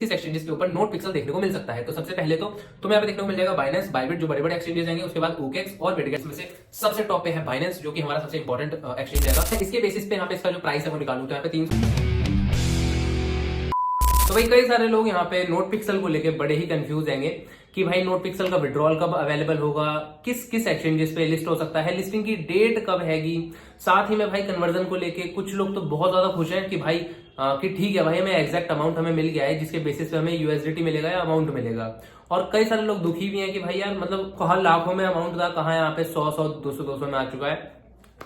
इस एक्सचेंजेस के ऊपर नोट पिक्सल देखने को मिल सकता है। तो सबसे पहले तो तुम्हें यहाँ पे देखने को मिल जाएगा बाइनेंस, बाइबिट जो बड़े बड़े एक्सचेंजेस हैं, उसके बाद ओकेक्स और बिटगेट्स में से सबसे टॉप पे है बाइनेंस जो कि हमारा सबसे इंपॉर्टेंट एक्सचेंज रहेगा। इसके बेसिस पे यहाँ पे इसका जो प्राइस है वो निकालूं तो यहाँ पे 300। तो भाई कई सारे लोग यहाँ पे नोट पिक्सल को लेके बड़े ही कंफ्यूज हैंगे कि भाई नोट पिक्सल का विड्रॉल कब अवेलेबल होगा, किस किस एक्सचेंजेस पे लिस्ट हो सकता है, लिस्टिंग की डेट कब हैगी। साथ ही में भाई कन्वर्जन को लेके कुछ लोग तो बहुत ज्यादा खुश हैं कि भाई कि ठीक है भाई हमें एग्जैक्ट अमाउंट हमें मिल गया है जिसके बेसिस पे हमें यूएसडीटी मिलेगा या अमाउंट मिलेगा। और कई सारे लोग दुखी भी हैं कि भाई यार मतलब कहाँ लाखों में अमाउंट था, कहाँ यहाँ पे 100 200 में आ चुका है।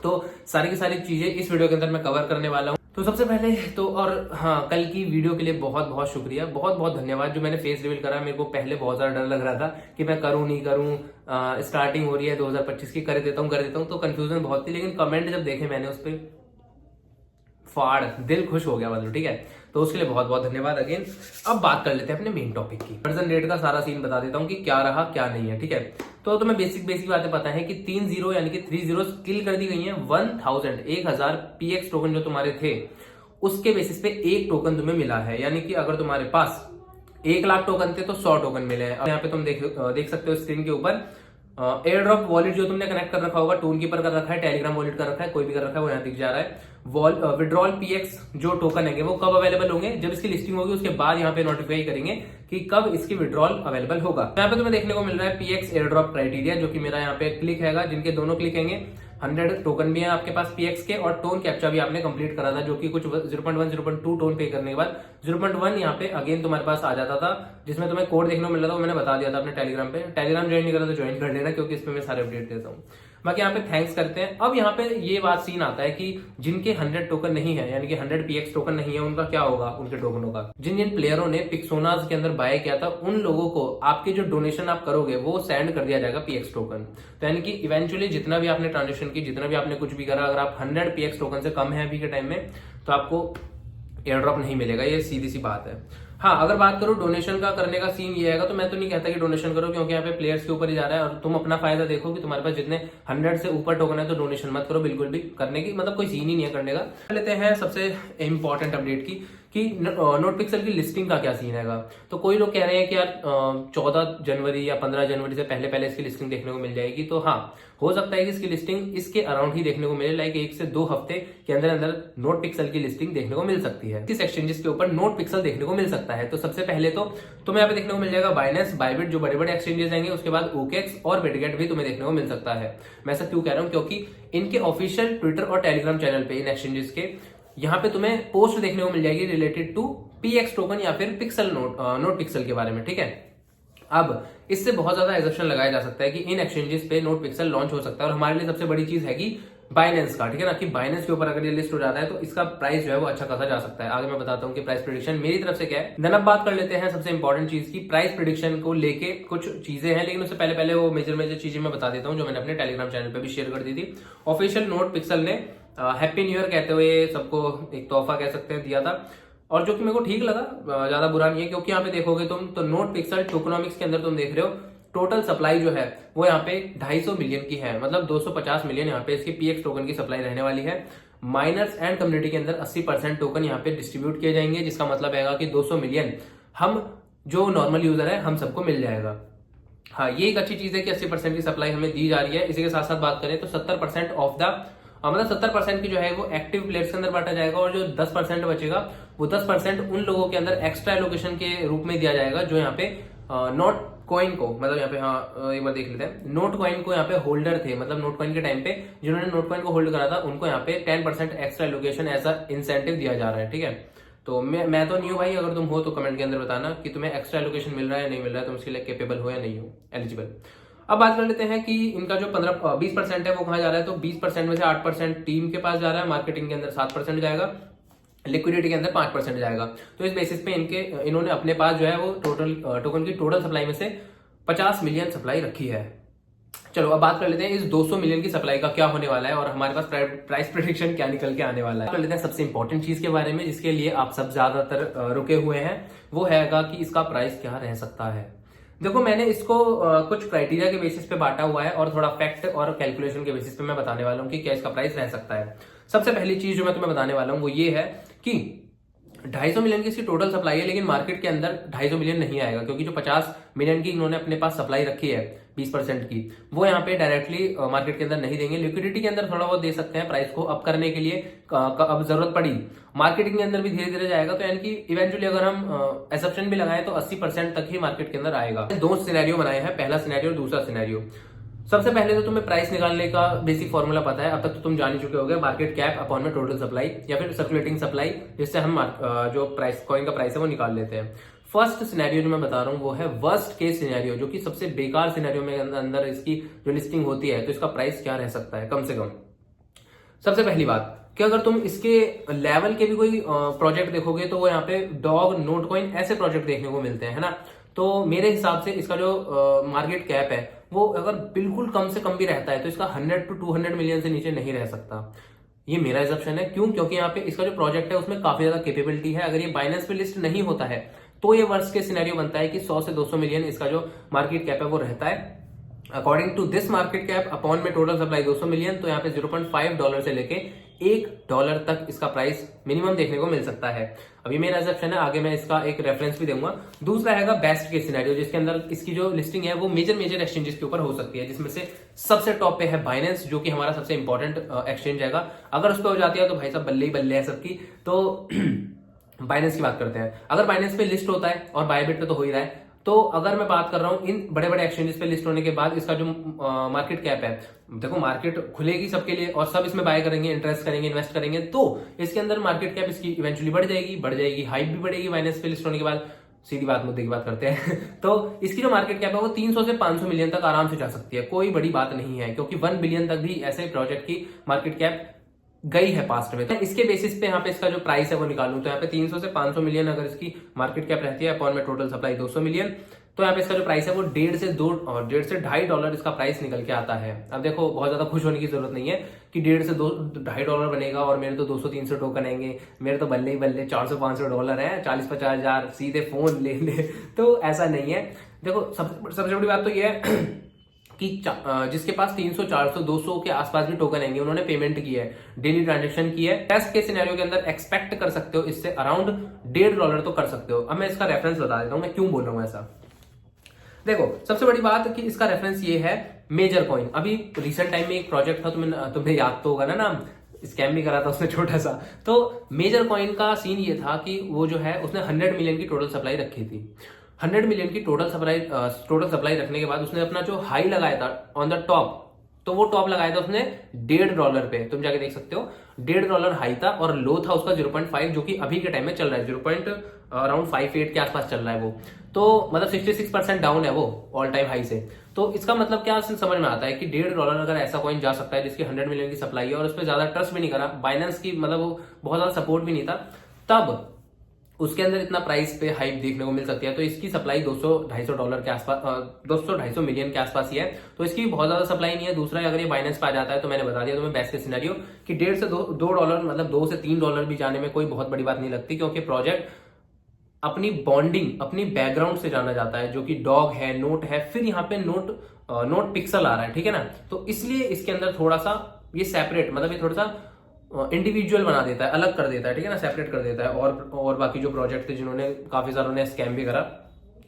तो सारी की सारी चीजें इस वीडियो के अंदर मैं कवर करने वाला हूँ। तो सबसे पहले तो और हाँ, कल की वीडियो के लिए बहुत बहुत शुक्रिया, बहुत बहुत धन्यवाद। जो मैंने फेस रिवील करा, मेरे को पहले बहुत ज्यादा डर लग रहा था कि मैं करूं नहीं करूं, स्टार्टिंग हो रही है 2025 की, कर देता हूं, तो कंफ्यूजन बहुत थी। लेकिन कमेंट जब देखे मैंने उस पर फाड़ दिल खुश हो गया मतलब, ठीक है। तो उसके लिए बहुत बहुत धन्यवाद अगेन। अब बात कर लेते हैं अपने मेन टॉपिक की। कन्वर्जन रेट का सारा सीन बता देता हूँ कि क्या रहा क्या नहीं है, ठीक है। तो तुम्हें बेसिक बातें पता है कि 3 जीरो यानी कि 3 जीरो किल कर दी गई है। 1000 पीएक्स टोकन जो तुम्हारे थे उसके बेसिस पे एक टोकन तुम्हें मिला है। यानी कि अगर तुम्हारे पास 1 लाख टोकन थे तो 100 टोकन मिले हैं। अब यहाँ पे तुम देख सकते हो स्क्रीन के ऊपर एयर ड्रॉप वॉलेट जो तुमने कनेक्ट कर रखा होगा, टून कीपर कर रखा है, टेलीग्राम वॉलेट कर रखा है, कोई भी कर रखा है, वो यहाँ दिख जा रहा है। विड्रॉल पीएक्स जो टोकन है वो कब अवेलेबल होंगे, जब इसकी लिस्टिंग होगी उसके बाद यहाँ पे नोटिफाई करेंगे कि कब इसकी विड्रॉल अवेलेबल होगा। यहाँ पे तुम्हें देखने को मिल रहा है पीएक्स एयर ड्रॉप क्राइटेरिया, जो कि मेरा यहाँ पे क्लिक हैगा, जिनके दोनों क्लिक हैंगे। 100 टोकन भी है आपके पास पीएक्स के, और टोन कैप्चा भी आपने कंप्लीट करा था, जो कि कुछ 0.1 0.2 टोन पे करने के बाद 0.1 यहाँ पे अगेन तुम्हारे पास आ जाता था, जिसमें तुम्हें कोड देखने को मिल रहा था। वो मैंने बता दिया था अपने टेलीग्राम पे। टेलीग्राम ज्वाइन नहीं करा तो ज्वाइन कर लेना, क्योंकि इसमें मैं सारे अपडेट देता हूँ। बाकी यहाँ पे थैंक्स करते हैं। अब यहाँ पे ये बात सीन आता है कि जिनके 100 टोकन नहीं है, यानी कि 100 पीएक्स टोकन नहीं है, उनका क्या होगा, उनके टोकनों का। जिन जिन प्लेयरों ने पिक्सोनाज के अंदर बाय किया था उन लोगों को आपके जो डोनेशन आप करोगे वो सेंड कर दिया जाएगा पीएक्स टोकन। तो यानी कि इवेंचुअली जितना भी आपने ट्रांजेक्शन की, जितना भी आपने कुछ भी करा, अगर आप 100 पीएक्स टोकन से कम है अभी के टाइम में, तो आपको एयर ड्रॉप नहीं मिलेगा। ये सीधी सी बात है। हाँ, अगर बात करो डोनेशन का करने का सीन ये है, तो मैं तो नहीं कहता कि डोनेशन करो, क्योंकि यहाँ पे प्लेयर्स के ऊपर ही जा रहा है। और तुम अपना फायदा देखो कि तुम्हारे पास जितने 100 से ऊपर टोकन है तो डोनेशन मत करो, बिल्कुल भी करने की मतलब कोई सीन ही नहीं है करने का। लेते हैं सबसे इंपॉर्टेंट अपडेट की कि नोट पिक्सल की लिस्टिंग का क्या सीन हैगा। तो कोई लोग कह रहे हैं कि यार 14 जनवरी या 15 जनवरी से पहले पहले इसकी लिस्टिंग देखने को मिल जाएगी। तो हाँ, हो सकता है कि इसकी लिस्टिंग इसके अराउंड ही देखने को मिले, लाइक 1 से 2 हफ्ते के अंदर अंदर नोट पिक्सल की लिस्टिंग देखने को मिल सकती है। इस एक्सचेंजेस के ऊपर नोट पिक्सल देखने को मिल सकता है। तो सबसे पहले तो तुम्हें यहाँ पे देखने को मिल जाएगा बाइनेंस, बाइबिट जो बड़े बड़े एक्सचेंजेस आएंगे, उसके बाद ओकेक्स और बिटगेट भी तुम्हें देखने को मिल सकता है। मैं ऐसा क्यों कह रहा हूँ, क्योंकि इनके ऑफिशियल ट्विटर और टेलीग्राम चैनल पे इन एक्सचेंजेस के यहाँ पे तुम्हें पोस्ट देखने को मिल जाएगी रिलेटेड टू पीएक्स टोकन या फिर पिक्सल नोट पिक्सल के बारे में, ठीक है। अब इससे बहुत ज्यादा एग्जप्शन लगाया जा सकता है कि इन एक्सचेंजेस पे नोट पिक्सल लॉन्च हो सकता है। और हमारे लिए सबसे बड़ी चीज है कि बाइनेंस का, ठीक है ना, कि बाइनेंस के ऊपर अगर ये लिस्ट हो जाता है तो इसका प्राइस जो है वो अच्छा खासा जा सकता है। आगे मैं बताता हूँ कि प्राइस प्रेडिक्शन मेरी तरफ से क्या है। देन अब बात कर लेते हैं सबसे इंपॉर्टेंट चीज की, प्राइस प्रेडिक्शन को लेके कुछ चीजें हैं, लेकिन उससे पहले वो मेजर चीजें मैं बता देता हूँ जो मैंने अपने टेलीग्राम चैनल पर भी शेयर कर दी थी। ऑफिशियल नोट पिक्सल ने हैप्पी न्यू ईयर कहते हुए सबको एक तोहफा कह सकते हैं दिया था, और जो कि मेरे को ठीक लगा, ज्यादा बुरा नहीं है। क्योंकि यहाँ पे देखोगे तुम तो नोट पिक्सल टोकनॉमिक्स के अंदर तुम देख रहे हो टोटल सप्लाई जो है वो यहाँ पे 250 मिलियन की है, मतलब 250 मिलियन यहाँ पे इसकी पीएक्स टोकन की सप्लाई रहने वाली है। माइनर्स एंड कम्युनिटी के अंदर 80% टोकन यहाँ पे डिस्ट्रीब्यूट किए जाएंगे, जिसका मतलब है कि 200 मिलियन हम जो नॉर्मल यूजर है हम सबको मिल जाएगा। हाँ, ये एक अच्छी चीज है कि 80% की सप्लाई हमें दी जा रही है। इसी के साथ साथ बात करें तो 70% ऑफ द मतलब 70% की जो है वो एक्टिव प्लेयर्स के अंदर बांटा जाएगा, और जो 10% बचेगा वो 10% उन लोगों के अंदर एक्स्ट्रा एलोकेशन के रूप में दिया जाएगा जो यहाँ पे नोट कॉइन को, मतलब यहाँ पे हाँ एक बार देख लेते हैं, नोट कॉइन को यहाँ पे होल्डर थे, मतलब नोट कॉइन के टाइम पे जिन्होंने नोट कॉइन को होल्ड करा था उनको यहाँ पे 10% एक्स्ट्रा एलोकेशन ऐसा इंसेंटिव दिया जा रहा है, ठीक है। तो मैं तो नहीं हूँ भाई, अगर तुम हो तो कमेंट के अंदर बताना कि तुम्हें एक्स्ट्रा एलोकेशन मिल रहा है नहीं मिल रहा है, तुम इसके लिए कैपेबल हो या नहीं हो, एलिजिबल। अब बात कर लेते हैं कि इनका जो 20% है वो कहाँ जा रहा है। तो 20% में से 8% टीम के पास जा रहा है, मार्केटिंग के अंदर 7% जाएगा, लिक्विडिटी के अंदर 5% जाएगा। तो इस बेसिस पे इन्होंने अपने पास जो है वो टोकन की टोटल सप्लाई में से 50 मिलियन सप्लाई रखी है। चलो अब बात कर लेते हैं इस 200 मिलियन की सप्लाई का क्या होने वाला है और हमारे पास प्राइस प्रेडिक्शन क्या निकल के आने वाला है। कर लेते हैं सबसे इंपॉर्टेंट चीज के बारे में, जिसके लिए आप सब ज्यादातर रुके हुए हैं, वो हैगा कि इसका प्राइस क्या रह सकता है। देखो मैंने इसको कुछ क्राइटेरिया के बेसिस पे बांटा हुआ है और थोड़ा फैक्ट और कैलकुलेशन के बेसिस पे मैं बताने वाला हूँ कि क्या इसका प्राइस रह सकता है। सबसे पहली चीज जो मैं तुम्हें बताने वाला हूँ वो ये है कि 250 मिलियन की इसकी टोटल सप्लाई है, लेकिन मार्केट के अंदर 250 मिलियन नहीं आएगा, क्योंकि जो 50 मिलियन की इन्होंने अपने पास सप्लाई रखी है 20% की, वो यहाँ पे डायरेक्टली मार्केट के अंदर नहीं देंगे। लिक्विडिटी के अंदर थोड़ा बहुत दे सकते हैं प्राइस को अप करने के लिए, अब जरूरत पड़ी मार्केटिंग के अंदर भी धीरे धीरे जाएगा। तो यानी कि इवेंचुअली अगर हम एसेप्शन भी लगाएं तो 80% तक ही मार्केट के अंदर आएगा। दो सिनेरियो बनाए हैं, पहला सिनेरियो और दूसरा सिनेरियो। सबसे पहले तो तुम्हें प्राइस निकालने का बेसिक फॉर्मूला पता है, अब तक तो तुम जान ही चुके होगे, मार्केट कैप अपॉन में टोटल सप्लाई या फिर सर्कुलेटिंग सप्लाई, जिससे हम जो प्राइस कॉइन का प्राइस है वो निकाल लेते हैं। फर्स्ट सिनेरियो जो मैं बता रहा हूं वो है वर्स्ट केस सिनेरियो, जो कि सबसे बेकार सिनेरियो में अंदर इसकी जो लिस्टिंग होती है तो इसका प्राइस क्या रह सकता है कम से कम। सबसे पहली बात कि अगर तुम इसके लेवल के भी कोई प्रोजेक्ट देखोगे तो वो यहाँ पे डॉग, नोट कॉइन ऐसे प्रोजेक्ट देखने को मिलते हैं, है ना। तो मेरे हिसाब से इसका जो मार्केट कैप है वो अगर बिल्कुल कम से कम भी रहता है तो इसका 100 to 200 मिलियन से नीचे नहीं रह सकता। ये मेरा एजम्पशन है। क्यों? क्योंकि यहाँ पे इसका जो प्रोजेक्ट है उसमें काफी ज्यादा कैपेबिलिटी है। अगर ये बाइनेंस पे लिस्ट नहीं होता है तो ये वर्स्ट के सिनेरियो बनता है कि 100 से 200 मिलियन इसका जो मार्केट कैप है वो रहता है। According to this market cap upon में टोटल सप्लाई 200 मिलियन, तो यहाँ पे $0.5 से लेके $1 तक इसका प्राइस मिनिमम देखने को मिल सकता है। अभी मेरा एजम्पशन है, आगे मैं इसका एक रेफरेंस भी दूंगा। दूसरा हैगा बेस्ट केस सिनेरियो, जिसके अंदर इसकी जो लिस्टिंग है वो मेजर एक्सचेंजेस के ऊपर हो सकती है, जिसमें से सबसे टॉप पे है बाइनेंस, जो कि हमारा सबसे इंपॉर्टेंट एक्सचेंज हैगा। अगर उस पर हो जाती है तो भाई साहब बल्ले ही बल्ले है सबकी। तो बाइनेंस की बात करते हैं। अगर बाइनेंस पे लिस्ट होता है और बायबिट पे तो हो ही रहा है, तो अगर मैं बात कर रहा हूं इन बड़े बड़े एक्सचेंजेस पे लिस्ट होने के बाद इसका जो मार्केट कैप है, देखो मार्केट खुलेगी सबके लिए और सब इसमें बाय करेंगे, इंटरेस्ट करेंगे, इन्वेस्ट करेंगे, तो इसके अंदर मार्केट कैप इसकी इवेंचुअली बढ़ जाएगी, हाइप भी बढ़ेगी बाइनेंस पे लिस्ट होने के बाद। सीधी बात, मुद्दे की बात करते हैं तो इसकी जो मार्केट कैप है वो 300 से 500 मिलियन तक आराम से जा सकती है, कोई बड़ी बात नहीं है, क्योंकि 1 बिलियन तक भी ऐसे प्रोजेक्ट की मार्केट कैप गई है पास्ट में। तो इसके बेसिस पे यहाँ पे इसका जो प्राइस है वो निकालूं तो यहाँ पे 300 से 500 मिलियन अगर इसकी मार्केट कैप रहती है अपॉन में टोटल सप्लाई 200 मिलियन, तो यहाँ पे इसका जो प्राइस है वो $1.5 से $2.5 इसका प्राइस निकल के आता है। अब देखो बहुत ज्यादा खुश होने की जरूरत नहीं है कि $1.5 से $2.5 बनेगा और मेरे तो 200-300 टोकन आएंगे, मेरे तो बल्ले ही बल्ले $400-500 है, 40-50 हजार सीधे फोन ले ले तो ऐसा नहीं है। देखो सबसे बड़ी बात तो ये है कि जिसके पास 300, 400, 200 के आसपास भी टोकन आएंगे, उन्होंने पेमेंट की है, डेली ट्रांजेक्शन की है, टेस्ट के सिनेरियो के अंदर एक्सपेक्ट कर सकते हो इससे अराउंड $1.5 तो कर सकते हो। अब मैं इसका रेफरेंस बता देता हूं मैं क्यों बोल रहा हूं ऐसा। देखो सबसे बड़ी बात कि इसका रेफरेंस ये है मेजर कॉइन। अभी रिसेंट टाइम में एक प्रोजेक्ट था, तुम्हें याद तो होगा ना, नाम स्कैम भी करा था उसने छोटा सा। तो मेजर कॉइन का सीन ये था कि वो जो है उसने 100 मिलियन की टोटल सप्लाई रखी थी। 100 मिलियन की टोटल सप्लाई रखने के बाद उसने अपना जो हाई लगाया था ऑन द टॉप, तो वो टॉप लगाया था उसने $1.5 पे, तुम जाके देख सकते हो। $1.5 हाई था और लो था उसका 0.5, जो कि अभी के टाइम में चल रहा है 0.58 के आसपास चल रहा है वो। तो मतलब 66% डाउन है वो ऑल टाइम हाई से। तो इसका मतलब क्या समझ में आता है कि $1.5 अगर ऐसा कॉइन जा सकता है जिसकी 100 मिलियन की सप्लाई है और उस पर ज्यादा ट्रस्ट भी नहीं करा, बाइनेंस की मतलब वो बहुत ज्यादा सपोर्ट भी नहीं था, तब उसके अंदर इतना प्राइस पे हाइप देखने को मिल सकती है। तो इसकी सप्लाई $200-250 के आसपास, 200-250 मिलियन के आसपास ही है, तो इसकी बहुत ज्यादा सप्लाई नहीं है। दूसरा अगर ये बाइनेंस पे आ जाता है तो मैंने बता दिया तुम्हें बेस्ट के सिनेरियो कि $1.5 से $2 मतलब $2 से $3 भी जाने में कोई बहुत बड़ी बात नहीं लगती, क्योंकि प्रोजेक्ट अपनी बॉन्डिंग, अपनी बैकग्राउंड से जाना जाता है, जो कि डॉग है, नोट है, फिर यहाँ पे नोट पिक्सल आ रहा है, ठीक है ना। तो इसलिए इसके अंदर थोड़ा सा ये सेपरेट, मतलब ये थोड़ा सा इंडिविजुअल बना देता है, अलग कर देता है, ठीक है ना, सेपरेट कर देता है। और बाकी जो प्रोजेक्ट थे जिन्होंने काफी सारों ने स्कैम भी करा,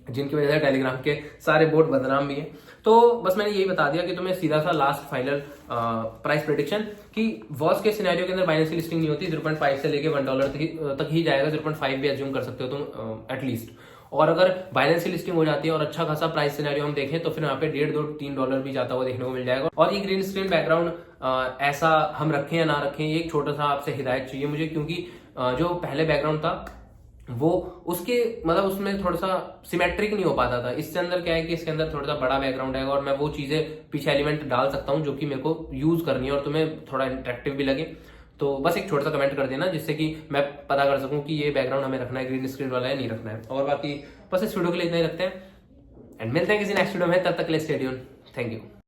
जिनकी वजह से टेलीग्राम के सारे बोर्ड बदनाम भी हैं। तो बस मैंने यही बता दिया कि तुम्हें सीधा सा लास्ट फाइनल प्राइस प्रेडिक्शन कि वर्स्ट के सिनेरियो के अंदर बाइनेंस की लिस्टिंग नहीं होती, 0.5 से लेके $1 तक ही जाएगा, 0.5 भी एज्यूम कर सकते हो तुम एटलीस्ट। और अगर बाइनेंस की लिस्टिंग हो जाती है और अच्छा खासा प्राइस सिनेरियो हम देखें तो फिर यहाँ पे $1.5-3 भी जाता हुआ देखने को मिल जाएगा। और ये ग्रीन स्क्रीन बैकग्राउंड ऐसा हम रखें या ना रखें, ये एक छोटा सा आपसे हिदायत चाहिए मुझे, क्योंकि जो पहले बैकग्राउंड था वो उसके मतलब उसमें थोड़ा सा सिमेट्रिक नहीं हो पाता था। इसके अंदर क्या है कि इसके अंदर थोड़ा सा बड़ा बैकग्राउंड है और मैं वो चीजें पीछे एलिमेंट डाल सकता हूँ जो कि मेरे को यूज करनी है और तुम्हें थोड़ा इंटरेक्टिव भी लगे। तो बस एक छोटा सा कमेंट कर देना जिससे कि मैं पता कर सकूं कि ये बैकग्राउंड हमें रखना है ग्रीन स्क्रीन वाला है, नहीं रखना है। और बाकी बस इस वीडियो के लिए इतना ही रखते हैं एंड मिलते हैं किसी नेक्स्ट वीडियो में, तब तक के लिए स्टे ट्यून्ड। Thank you.